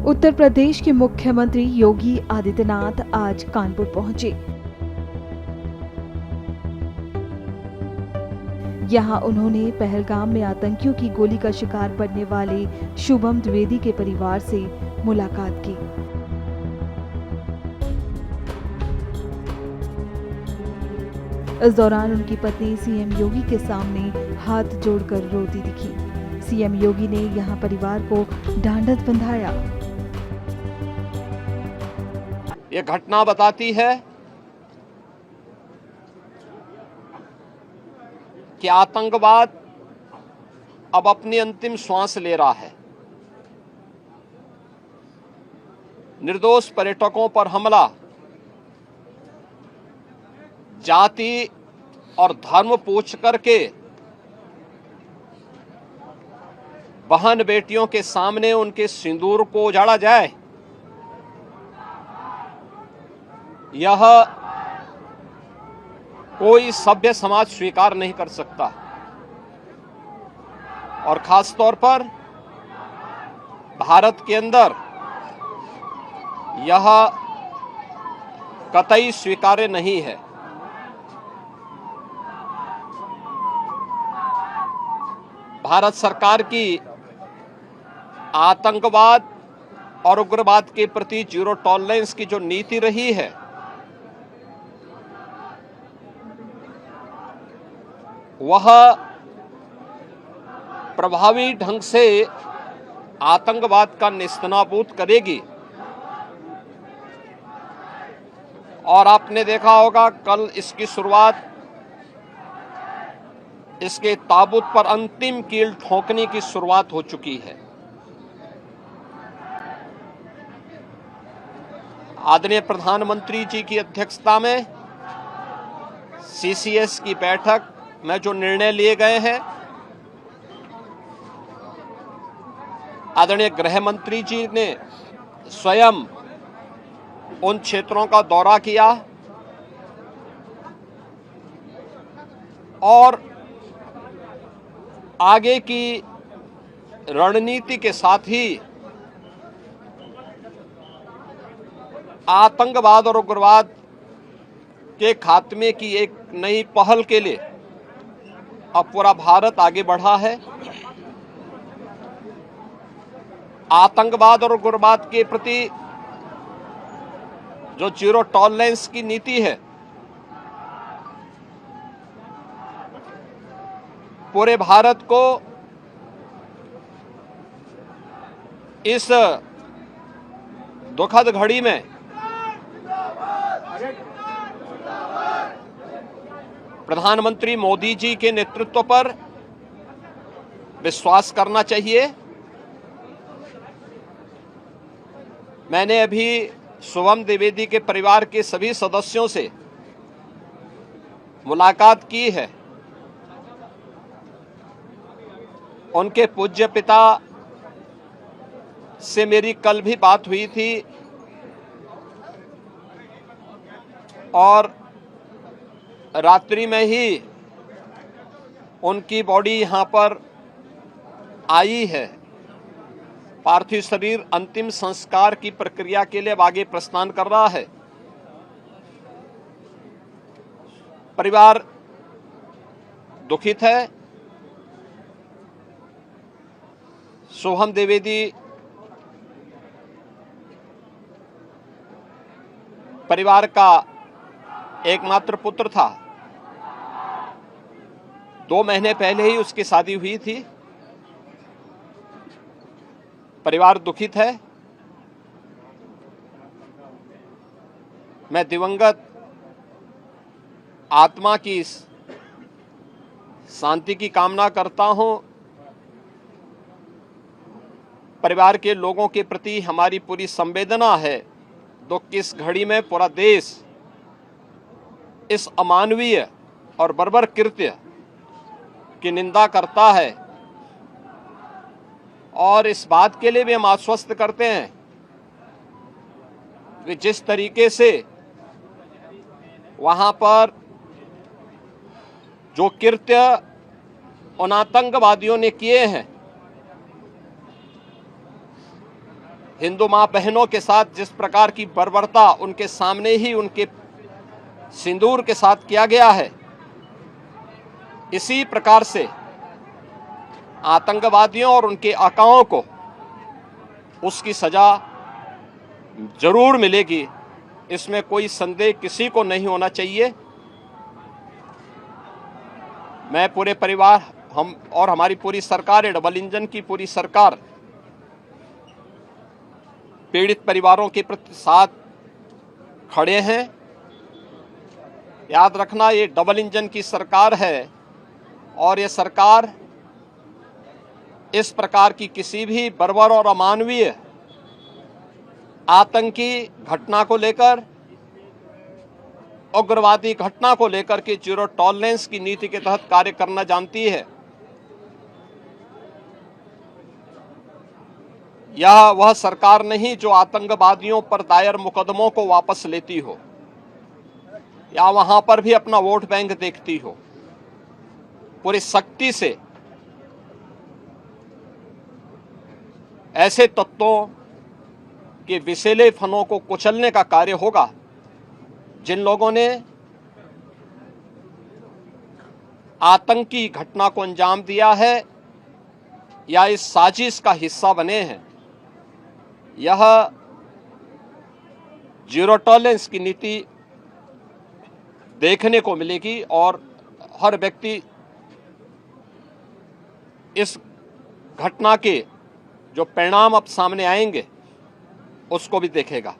उत्तर प्रदेश के मुख्यमंत्री योगी आदित्यनाथ आज कानपुर पहुंचे। यहां उन्होंने पहलगाम में आतंकियों की गोली का शिकार पड़ने वाले शुभम द्विवेदी के परिवार से मुलाकात की। इस दौरान उनकी पत्नी सीएम योगी के सामने हाथ जोड़कर रोती दिखी। सीएम योगी ने यहां परिवार को ढांढस बंधाया। ये घटना बताती है कि आतंकवाद अब अपनी अंतिम श्वास ले रहा है। निर्दोष पर्यटकों पर हमला जाति और धर्म पूछ करके बहन बेटियों के सामने उनके सिंदूर को उजाड़ा जाए, यह कोई सभ्य समाज स्वीकार नहीं कर सकता। और खास तौर पर भारत के अंदर यह कतई स्वीकार्य नहीं है। भारत सरकार की आतंकवाद और उग्रवाद के प्रति जीरो टॉलरेंस की जो नीति रही है, वह प्रभावी ढंग से आतंकवाद का नेस्तनाबूद करेगी। और आपने देखा होगा कल इसकी शुरुआत, इसके ताबूत पर अंतिम कील ठोकने की शुरुआत हो चुकी है। आदरणीय प्रधानमंत्री जी की अध्यक्षता में सीसीएस की बैठक में जो निर्णय लिए गए हैं, आदरणीय गृह मंत्री जी ने स्वयं उन क्षेत्रों का दौरा किया और आगे की रणनीति के साथ ही आतंकवाद और उग्रवाद के खात्मे की एक नई पहल के लिए अब पूरा भारत आगे बढ़ा है। आतंकवाद और उग्रवाद के प्रति जो जीरो टॉलरेंस की नीति है, पूरे भारत को इस दुखद घड़ी में प्रधानमंत्री मोदी जी के नेतृत्व पर विश्वास करना चाहिए। मैंने अभी शुभम द्विवेदी के परिवार के सभी सदस्यों से मुलाकात की है। उनके पूज्य पिता से मेरी कल भी बात हुई थी और रात्रि में ही उनकी बॉडी यहां पर आई है। पार्थिव शरीर अंतिम संस्कार की प्रक्रिया के लिए आगे प्रस्थान कर रहा है। परिवार दुखित है। शुभम द्विवेदी परिवार का एकमात्र पुत्र था। 2 महीने पहले ही उसकी शादी हुई थी। परिवार दुखित है। मैं दिवंगत आत्मा की शांति की कामना करता हूं। परिवार के लोगों के प्रति हमारी पूरी संवेदना है। दुख की इस घड़ी में पूरा देश इस अमानवीय और बर्बर कृत्य की निंदा करता है और इस बात के लिए भी हम आश्वस्त करते हैं कि जिस तरीके से वहां पर जो कृत्य उन आतंकवादियों ने किए हैं, हिंदू माँ बहनों के साथ जिस प्रकार की बर्बरता उनके सामने ही उनके सिंदूर के साथ किया गया है, इसी प्रकार से आतंकवादियों और उनके आकाओं को उसकी सजा जरूर मिलेगी, इसमें कोई संदेह किसी को नहीं होना चाहिए। मैं पूरे परिवार, हम और हमारी पूरी सरकार है, डबल इंजन की पूरी सरकार पीड़ित परिवारों के प्रति साथ खड़े हैं। याद रखना, ये डबल इंजन की सरकार है और ये सरकार इस प्रकार की किसी भी बर्बर और अमानवीय आतंकी घटना को लेकर, उग्रवादी घटना को लेकर के जीरो टॉलरेंस की नीति के तहत कार्य करना जानती है। यह वह सरकार नहीं जो आतंकवादियों पर दायर मुकदमों को वापस लेती हो या वहां पर भी अपना वोट बैंक देखती हो। पूरी सख्ती से ऐसे तत्वों के विषैले फनों को कुचलने का कार्य होगा जिन लोगों ने आतंकी घटना को अंजाम दिया है या इस साजिश का हिस्सा बने हैं। यह जीरो टॉलरेंस की नीति देखने को मिलेगी और हर व्यक्ति इस घटना के जो परिणाम अब सामने आएंगे उसको भी देखेगा।